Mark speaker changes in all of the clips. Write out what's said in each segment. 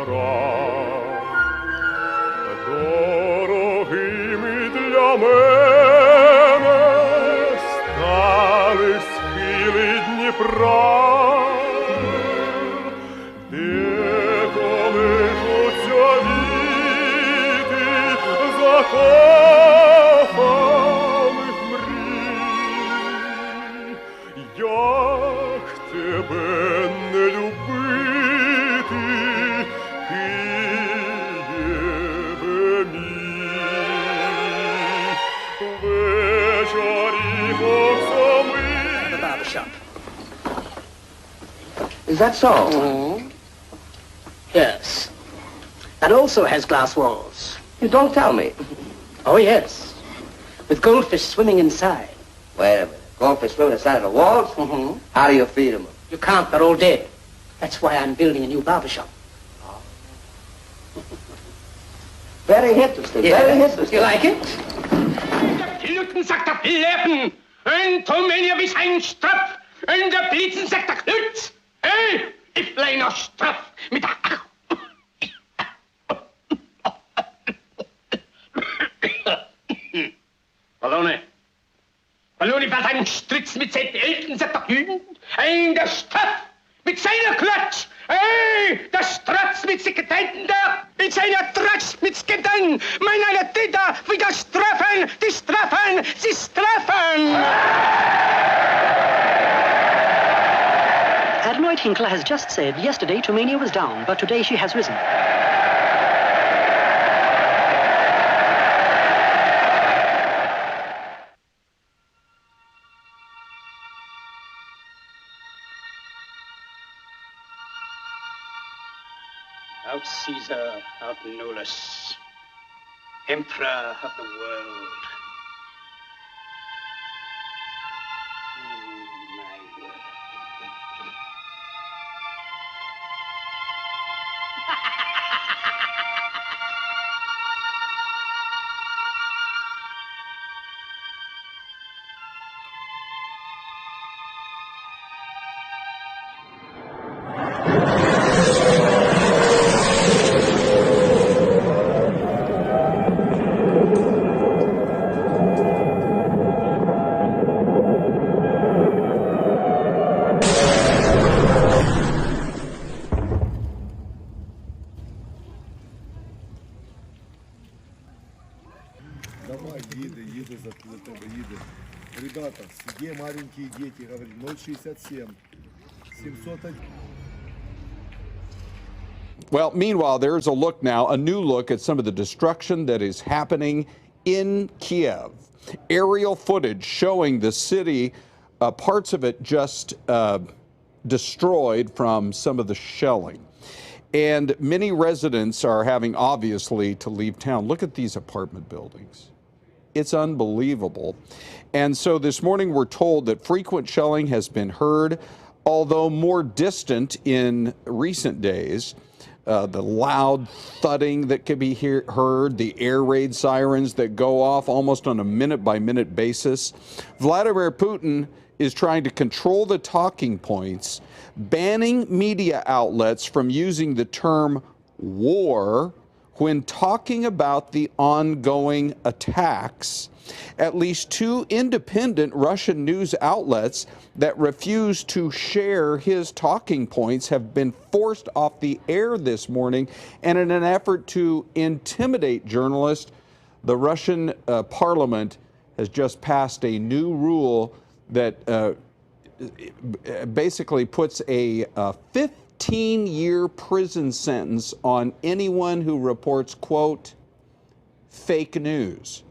Speaker 1: вечорам. Дорогими для мене стали схили Дніпра, де колишуться віти закоханих мрій. Як тебе не любити, Києве мій, вечорі оксамит.
Speaker 2: The barber shop. Is that so? Mm-hmm. Yes. That also has glass walls.
Speaker 3: You don't tell me.
Speaker 2: Oh, yes. With goldfish swimming inside.
Speaker 3: Wait a minute. Goldfish swimming inside of the walls?
Speaker 2: Mm-hmm.
Speaker 3: How do you feed them?
Speaker 2: You can't, they're all dead. That's why I'm building a new barber shop.
Speaker 3: Very interesting.
Speaker 2: Yeah.
Speaker 3: Very interesting.
Speaker 2: You like it?
Speaker 4: Gluten sagt der Fleppen, und Tomenia bis ein Strapf, und der Blitzen sagt der Klutz. Hey, ich blei noch straff mit der... Ballone. Ballone war ein Stritz mit seinen Eltern, sagt der Jüden, ein der Straff mit seiner Klatsch. Hey, der Stratz mit Sekretäten da, mit seiner Tratsch mit Sketten, meine Täter wieder straffen, die straffen, sie straffen!
Speaker 5: Adelaide Hinkler has just said yesterday Tomania was down, but today she has risen.
Speaker 4: Out Caesar, out Nolus, Emperor of the world. My word.
Speaker 6: Давай, їде за тебе, їде. Ребята, где маленькие дети? Говорит, 067 701.
Speaker 7: Well, meanwhile, there's a look now, a new look at some of the destruction that is happening in Kiev. Aerial footage showing the city, parts of it just destroyed from some of the shelling. And many residents are having, obviously, to leave town. Look at these apartment buildings. It's unbelievable. And so this morning we're told that frequent shelling has been heard, although more distant in recent days. The loud thudding that can be heard, the air raid sirens that go off almost on a minute-by-minute basis. Vladimir Putin is trying to control the talking points, banning media outlets from using the term war when talking about the ongoing attacks. At least 2 independent Russian news outlets that refuse to share his talking points have been forced off the air this morning. And in an effort to intimidate journalists, the Russian parliament has just passed a new rule that basically puts a 15-year prison sentence on anyone who reports, quote, fake news,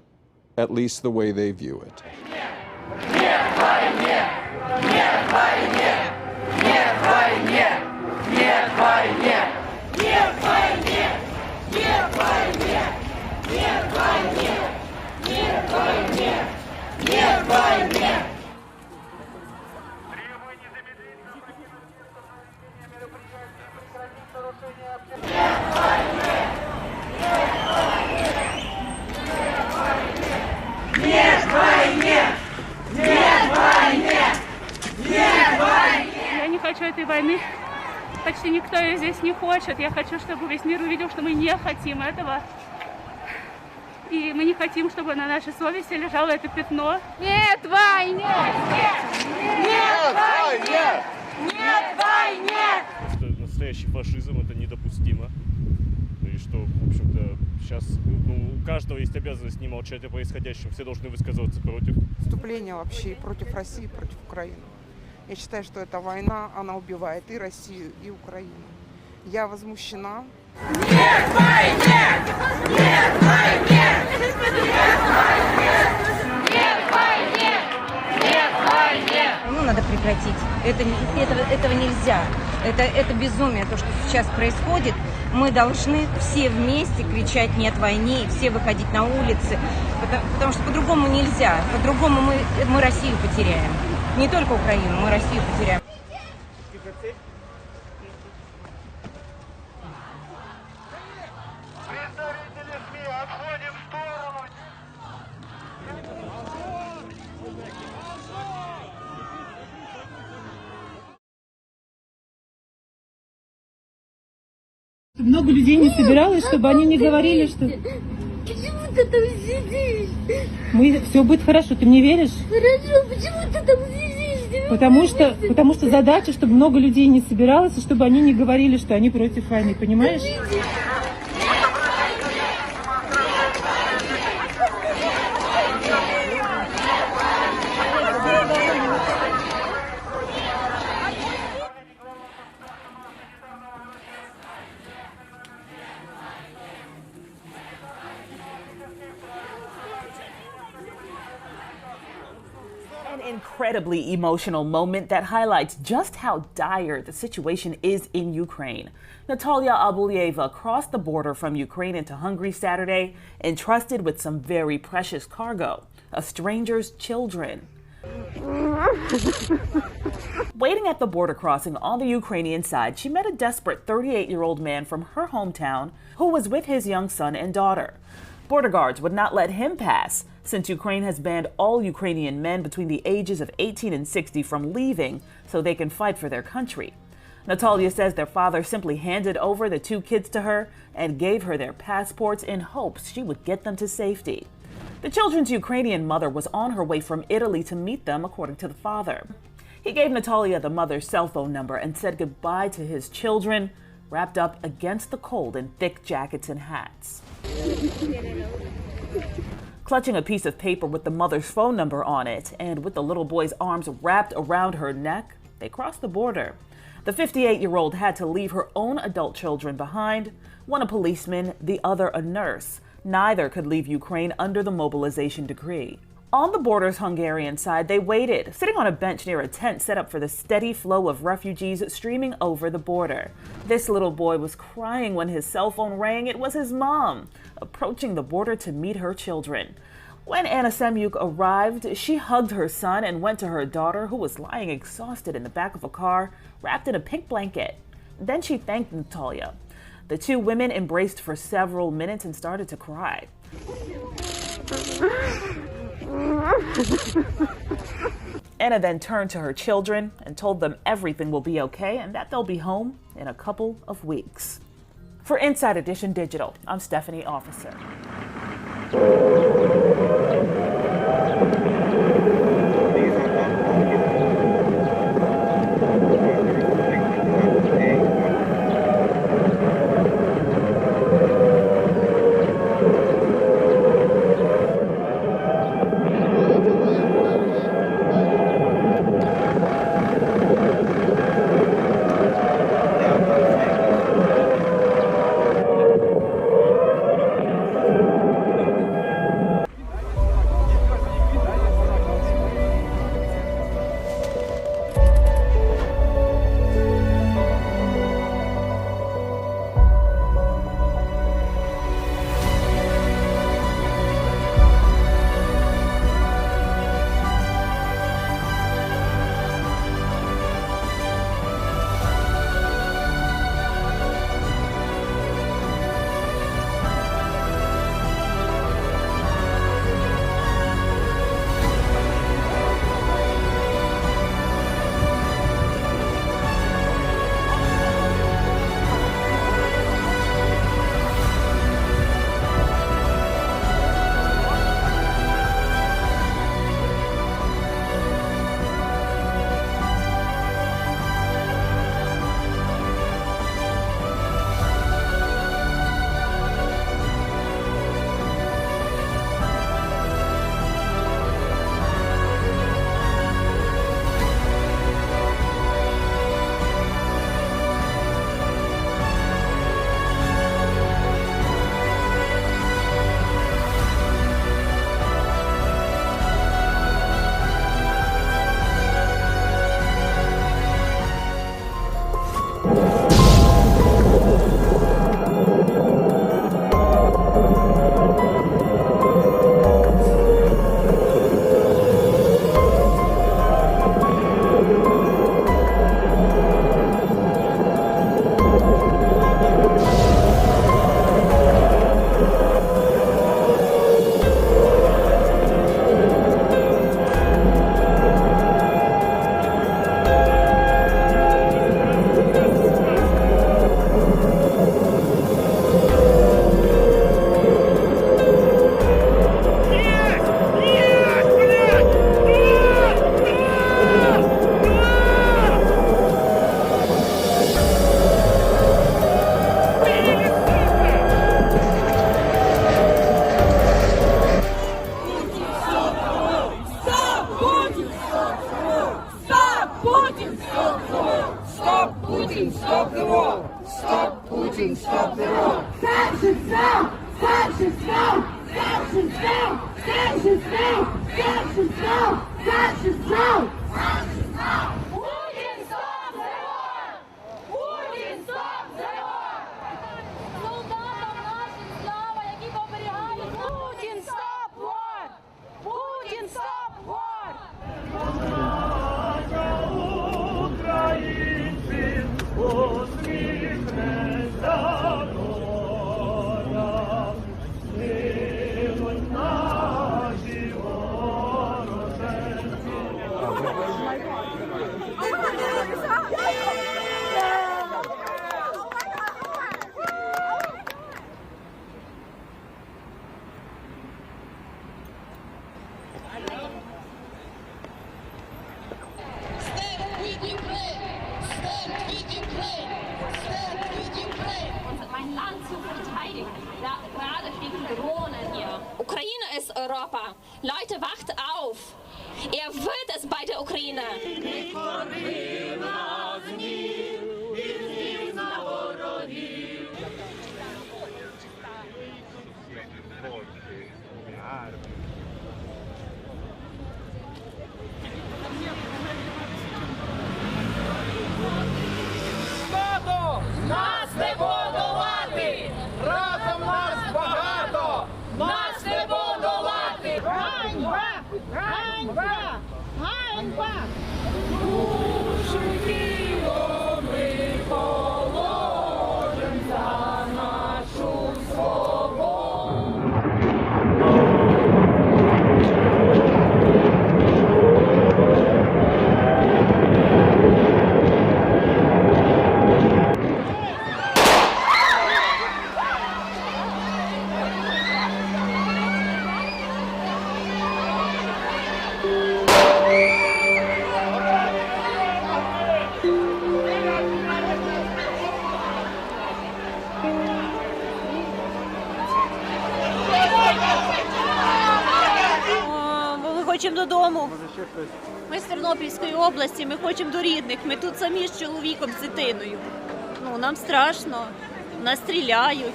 Speaker 7: at least the way they view it.
Speaker 8: Я не хочу этой войны. почти никто ее здесь не хочет. Я хочу, чтобы весь мир увидел, что мы не хотим этого. И мы не хотим, чтобы на нашей совести лежало это пятно. Нет войне! Нет войне! Нет войне!
Speaker 1: Настоящий фашизм, это недопустимо. И что, в общем-то, сейчас у каждого есть обязанность не молчать о происходящем. Все должны высказываться против.
Speaker 9: Вступление вообще против России, против Украины. Я считаю, что эта война, она убивает и Россию, и Украину. Я возмущена.
Speaker 8: Нет войне! Нет войне! Нет войне! Нет войне!
Speaker 10: Ну, надо прекратить. Этого нельзя. Это безумие, то, что сейчас происходит. Мы должны все вместе кричать «нет войне», и все выходить на улицы, потому что по-другому нельзя. По-другому мы Россию потеряем. Не только Украину, мы Россию потеряем.
Speaker 11: Много людей не собиралось, чтобы они не говорили, что...
Speaker 8: Почему ты там сидишь?
Speaker 11: Все будет хорошо, ты мне веришь?
Speaker 8: Хорошо, почему ты там сидишь?
Speaker 11: Потому что задача, чтобы много людей не собиралось, и чтобы они не говорили, что они против войны, понимаешь?
Speaker 12: An incredibly emotional moment that highlights just how dire the situation is in Ukraine. Natalia Abulyeva crossed the border from Ukraine into Hungary Saturday, entrusted with some very precious cargo, a stranger's children. Waiting at the border crossing on the Ukrainian side, she met a desperate 38-year-old man from her hometown who was with his young son and daughter. Border guards would not let him pass, since Ukraine has banned all Ukrainian men between the ages of 18 and 60 from leaving so they can fight for their country. Natalia says their father simply handed over the two kids to her and gave her their passports in hopes she would get them to safety. The children's Ukrainian mother was on her way from Italy to meet them, according to the father. He gave Natalia the mother's cell phone number and said goodbye to his children, wrapped up against the cold in thick jackets and hats. Clutching a piece of paper with the mother's phone number on it and with the little boy's arms wrapped around her neck, they crossed the border. The 58-year-old had to leave her own adult children behind, one a policeman, the other a nurse. Neither could leave Ukraine under the mobilization decree. On the border's Hungarian side, they waited, sitting on a bench near a tent set up for the steady flow of refugees streaming over the border. This little boy was crying when his cell phone rang. It was his mom, approaching the border to meet her children. When Anna Semyuk arrived, she hugged her son and went to her daughter, who was lying exhausted in the back of a car, wrapped in a pink blanket. Then she thanked Natalia. The two women embraced for several minutes and started to cry. Anna then turned to her children and told them everything will be okay and that they'll be home in a couple of weeks. For Inside Edition Digital, I'm Stephanie Officer.
Speaker 13: Sanctions now! Sanctions now! Sanctions now! Sanctions now! Sanctions now! Sanctions now! Sanctions now! Putin, stop the war! Putin, stop the war! Солдатам нашим слава, які оберігають! Putin, stop war! Putin, stop war! Українці, усміхнеться доля, гинуть наші вороженці.
Speaker 14: Ukraine ist Europa. Leute, wacht auf. Er wird es bei der Ukraine.
Speaker 13: НАТО! Нас не подолати! Разом нас багато! Нас не подолати! Ганьба! Ганьба! Ганьба! Душу тіло ми положим за нашу свободу!
Speaker 15: Ми хочемо додому. Ми з Тернопільської області, ми хочемо до рідних. Ми тут самі з чоловіком, з дитиною. Нам страшно, нас стріляють.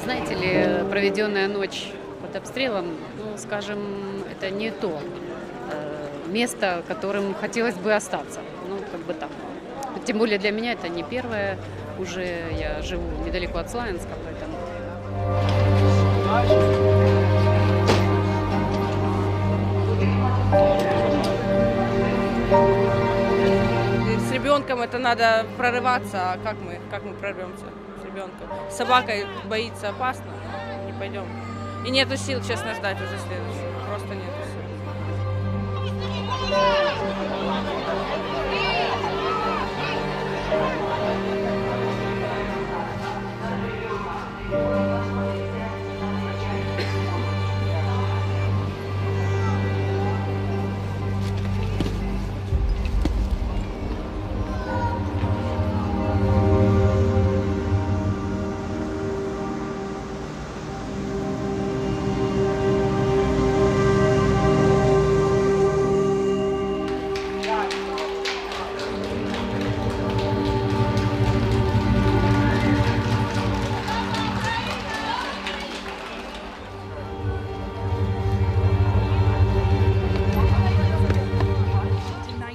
Speaker 16: Знаете ли, проведенная ночь под обстрелом, скажем, это не то место, которым хотелось бы остаться. Как бы так. Тем более для меня это не первое. Уже я живу недалеко от Славянска, поэтому...
Speaker 17: С ребенком это надо прорываться, а как мы прорвемся с ребенком? С собакой боится опасно, не пойдем. И нету сил, честно, ждать уже следующего. Просто нету сил.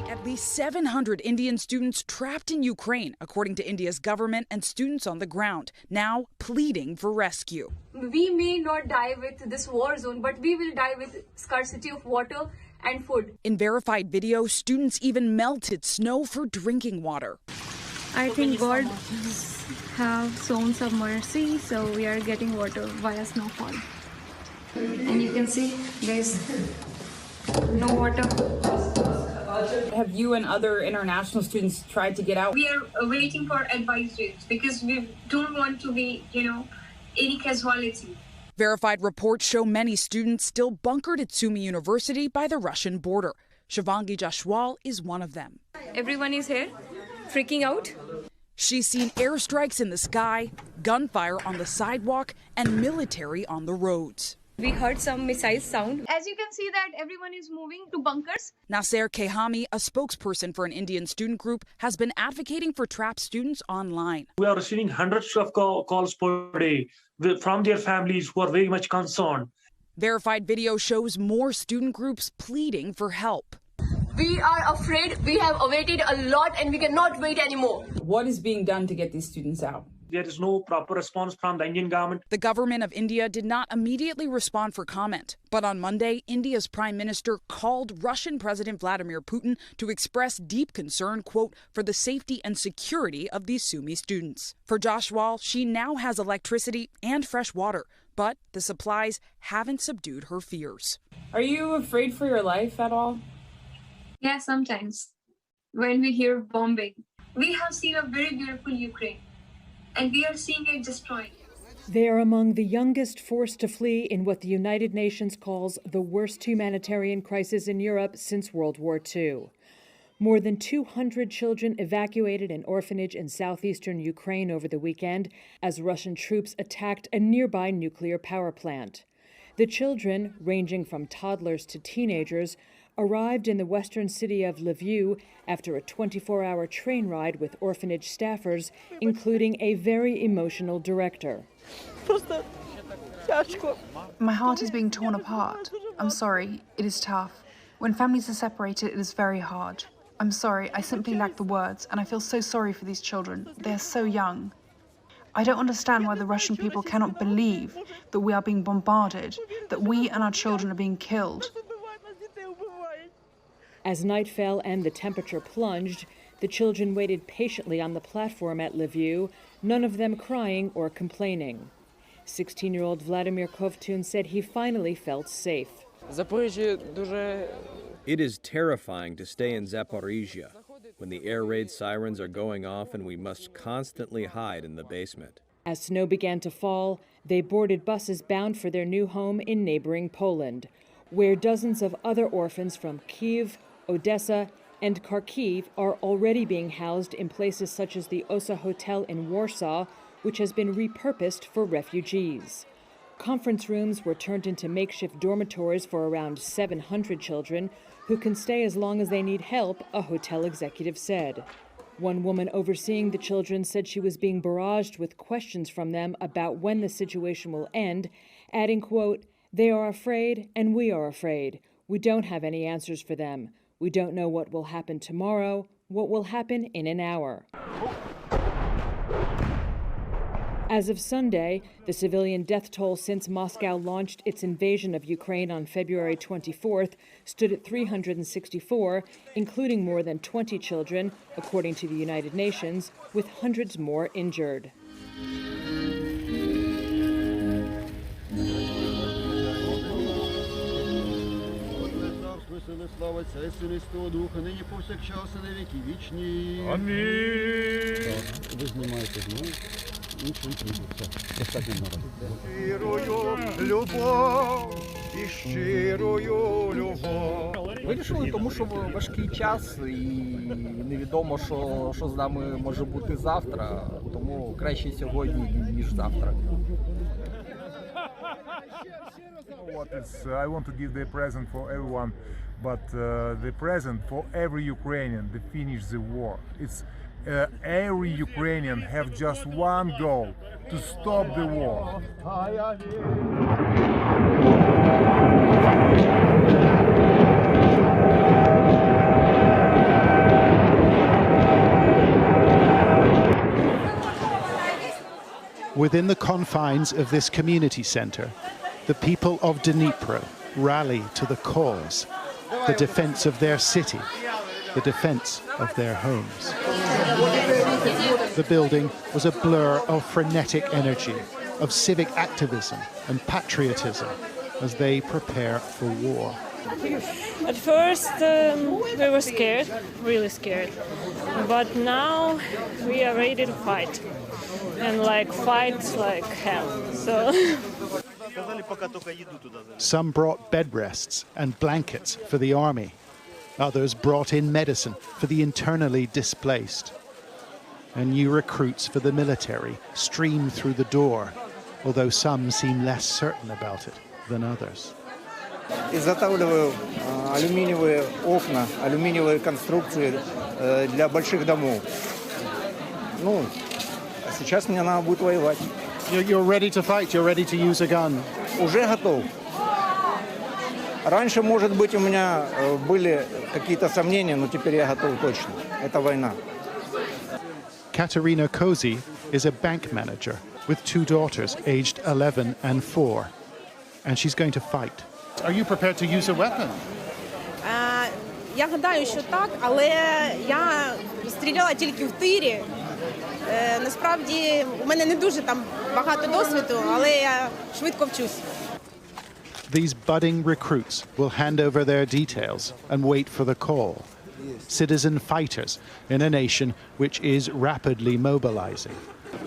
Speaker 18: At least 700 Indian students trapped in Ukraine, according to India's government and students on the ground, now pleading for rescue.
Speaker 19: We may not die with this war zone, but we will die with scarcity of water and food.
Speaker 18: In verified video, students even melted snow for drinking water.
Speaker 20: I think God have shown some mercy, so we are getting water via snowfall. And you can see there's no water.
Speaker 21: Have you and other international students tried to get out?
Speaker 19: We are waiting for advisories because we don't want to be, any casualty.
Speaker 18: Verified reports show many students still bunkered at Sumy University by the Russian border. Shivangi Jashwal is one of them.
Speaker 19: Everyone is here, freaking out.
Speaker 18: She's seen airstrikes in the sky, gunfire on the sidewalk, and military on the roads.
Speaker 3: We heard some missile sound. As you can see that everyone is moving to bunkers.
Speaker 18: Nasser Kehami, a spokesperson for an Indian student group, has been advocating for trapped students online.
Speaker 22: We are receiving hundreds of calls per day from their families who are very much concerned.
Speaker 18: Verified video shows more student groups pleading for help.
Speaker 3: We are afraid. We have awaited a lot and we cannot wait anymore.
Speaker 21: What is being done to get these students out?
Speaker 22: There is no proper response from the Indian government.
Speaker 18: The government of India did not immediately respond for comment. But on Monday, India's Prime Minister called Russian President Vladimir Putin to express deep concern, quote, for the safety and security of these Sumi students. For Josh Wall, she now has electricity and fresh water, but the supplies haven't subdued her fears.
Speaker 21: Are you afraid for your life at all?
Speaker 19: Yeah, sometimes. When we hear bombing. We have seen a very beautiful Ukraine. And we are seeing it destroyed.
Speaker 23: They are among the youngest forced to flee in what the United Nations calls the worst humanitarian crisis in Europe since World War II. More than 200 children evacuated an orphanage in southeastern Ukraine over the weekend as Russian troops attacked a nearby nuclear power plant. The children, ranging from toddlers to teenagers, arrived in the western city of Lviv after a 24-hour train ride with orphanage staffers, including a very emotional director.
Speaker 24: My heart is being torn apart. I'm sorry, it is tough. When families are separated, it is very hard. I'm sorry, I simply lack the words, and I feel so sorry for these children. They are so young. I don't understand why the Russian people cannot believe that we are being bombarded, that we and our children are being killed.
Speaker 23: As night fell and the temperature plunged, the children waited patiently on the platform at Lviv, none of them crying or complaining. 16-year-old Vladimir Kovtun said he finally felt safe.
Speaker 25: It is terrifying to stay in Zaporizhia when the air raid sirens are going off and we must constantly hide in the basement.
Speaker 23: As snow began to fall, they boarded buses bound for their new home in neighboring Poland, where dozens of other orphans from Kyiv, Odessa, and Kharkiv are already being housed in places such as the Osa Hotel in Warsaw, which has been repurposed for refugees. Conference rooms were turned into makeshift dormitories for around 700 children who can stay as long as they need help, a hotel executive said. One woman overseeing the children said she was being barraged with questions from them about when the situation will end, adding, quote, "They are afraid and we are afraid. We don't have any answers for them. We don't know what will happen tomorrow, what will happen in an hour." As of Sunday, the civilian death toll since Moscow launched its invasion of Ukraine on February 24th stood at 364, including more than 20 children, according to the United Nations, with hundreds more injured.
Speaker 26: Слава Отця і Сина і Святого Духа, нині повсякчас і на віки вічні.
Speaker 6: Амінь.
Speaker 26: Ви знімаєте, іншим все. Достатньо народу.
Speaker 6: Щирою любов і щирою любов.
Speaker 27: Вирішили, тому що важкий час і невідомо, що з нами може бути завтра, тому краще сьогодні, ніж завтра.
Speaker 28: I want to give the present for everyone, but the present for every Ukrainian to finish the war. It's every Ukrainian have just one goal: to stop the war.
Speaker 29: Within the confines of this community center, the people of Dnipro rally to the cause, the defense of their city, the defense of their homes. The building was a blur of frenetic energy, of civic activism and patriotism as they prepare for war.
Speaker 30: At first we were scared, really scared, but now we are ready to fight, and fight like hell. So.
Speaker 29: Some brought bed rests and blankets for the army. Others brought in medicine for the internally displaced. And new recruits for the military streamed through the door, although some seem less certain about it. than others.
Speaker 6: Изготавливаю алюминиевые окна, алюминиевые конструкции для больших домов. Ну, а сейчас мне надо будет воевать.
Speaker 29: You're ready to fight, you're ready to use a gun.
Speaker 6: Уже готов. Раньше, может быть, у меня были какие-то сомнения, но теперь я готов точно. Это война.
Speaker 29: Katerina Kozy is a bank manager with 2 daughters aged 11 and 4, and she's going to fight. Are you prepared to use a weapon?
Speaker 1: Я гадаю, що так, але я стріляла тільки в тирі. Насправді, у мене не дуже там багато досвіду, але я швидко вчусь.
Speaker 29: These budding recruits will hand over their details and wait for the call. Citizen fighters in a nation which is rapidly mobilizing,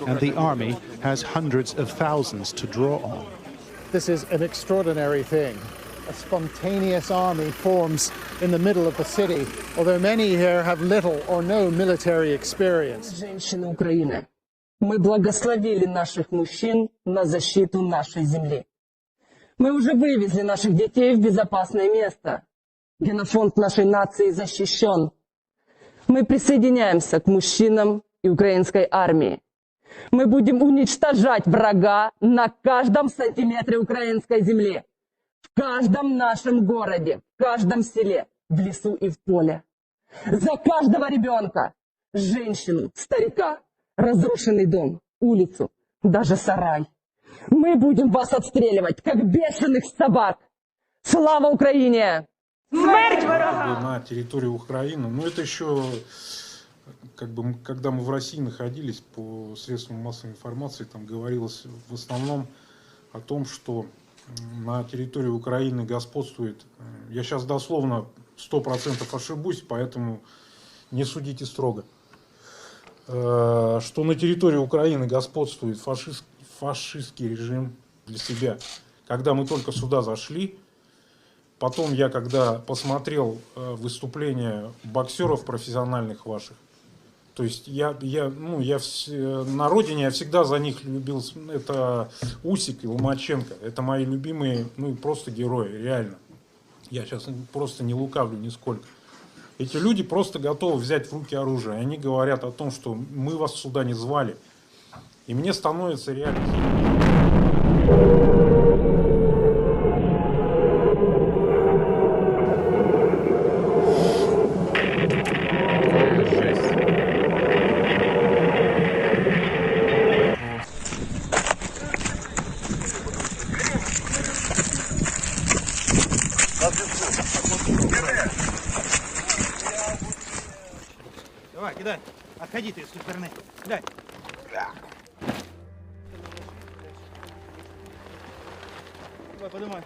Speaker 29: and the army has hundreds of thousands to draw on. This is an extraordinary thing. A spontaneous army forms in the middle of the city, although many here have little or no military experience.
Speaker 2: Женщины Украины, мы благословили наших мужчин на защиту нашей земли. Мы уже вывезли наших детей в безопасное место. Генофонд нашей нации защищен. Мы присоединяемся к мужчинам и украинской армии. Мы будем уничтожать врага на каждом сантиметре украинской земли. В каждом нашем городе, в каждом селе, в лесу и в поле. За каждого ребенка, женщину, старика, разрушенный дом, улицу, даже сарай. Мы будем вас отстреливать, как бешеных собак. Слава Украине! Смерть врагам!
Speaker 4: На территории Украины, ну это еще, как бы, когда мы в России находились, по средствам массовой информации, там говорилось в основном о том, что на территории Украины господствует, я сейчас дословно 100% ошибусь, поэтому не судите строго, что на территории Украины господствует фашистский режим для себя. Когда мы только сюда зашли, потом я, когда посмотрел выступления боксеров профессиональных ваших, то есть на родине я всегда за них любил, это Усик и Ломаченко, это мои любимые, ну просто герои, реально. Я сейчас просто не лукавлю нисколько. Эти люди просто готовы взять в руки оружие, они говорят о том, что мы вас сюда не звали. И мне становится реально...
Speaker 5: Давай, кидай. Отходи ты с стороны. Кидай. Давай, поднимай.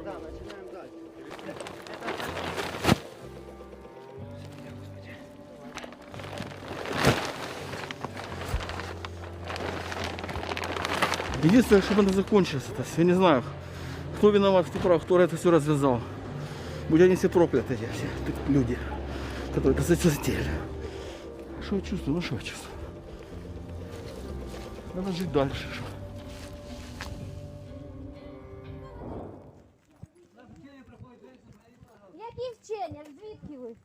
Speaker 5: Да, начинаем дальше. Единственное, чтобы это закончилось, это я не знаю, кто виноват, кто прав, кто это все развязал. Будь они все прокляты, эти все люди, которые это затеяли. Что я чувствую? Ну что я чувствую? Надо жить дальше. Что?
Speaker 7: Які вчення? Звідки ви?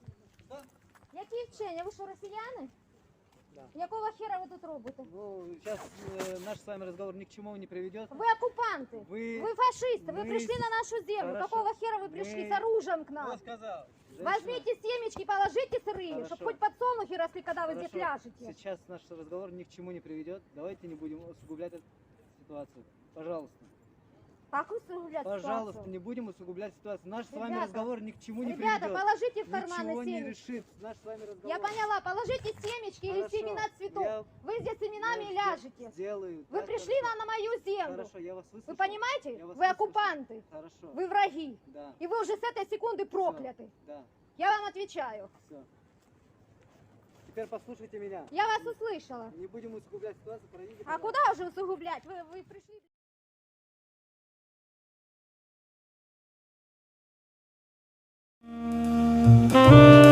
Speaker 7: Які вчення? Ви що, росіяни? Да. Якого хера ви тут робите?
Speaker 5: Ну, сейчас наш с вами разговор ни к чему не приведет.
Speaker 7: Вы оккупанты, вы фашисты, вы пришли на нашу землю. Хорошо. Какого хера вы пришли с оружием к нам?
Speaker 5: Кто сказал?
Speaker 7: Возьмите семечки, положите сырые, чтобы хоть подсолнухи росли, когда вы здесь ляжете.
Speaker 5: Сейчас наш разговор ни к чему не приведет. Давайте не будем усугублять эту ситуацию. Пожалуйста.
Speaker 7: Как усугублять
Speaker 5: Пожалуйста,
Speaker 7: ситуацию?
Speaker 5: не будем усугублять ситуацию. Наш с вами
Speaker 7: Ребята,
Speaker 5: разговор ни к чему не приведет.
Speaker 7: Ребята, положите в карманы
Speaker 5: Ничего
Speaker 7: семечки.
Speaker 5: не решит. Наш с вами разговор.
Speaker 7: Я поняла, положите семечки или семена цветов. Вы здесь семенами ляжете.
Speaker 5: Сделаю.
Speaker 7: Вы пришли на мою землю.
Speaker 5: Хорошо, я вас выслушал.
Speaker 7: Вы понимаете?
Speaker 5: Я вас
Speaker 7: Вы оккупанты.
Speaker 5: Хорошо.
Speaker 7: Вы враги.
Speaker 5: Да.
Speaker 7: И вы уже с этой секунды прокляты.
Speaker 5: Да.
Speaker 7: Я вам отвечаю.
Speaker 5: Все. Теперь послушайте меня.
Speaker 7: Я вас услышала.
Speaker 5: Не будем усугублять ситуацию. Пройдите,
Speaker 7: А куда уже усугублять? Вы пришли...
Speaker 4: Thank you.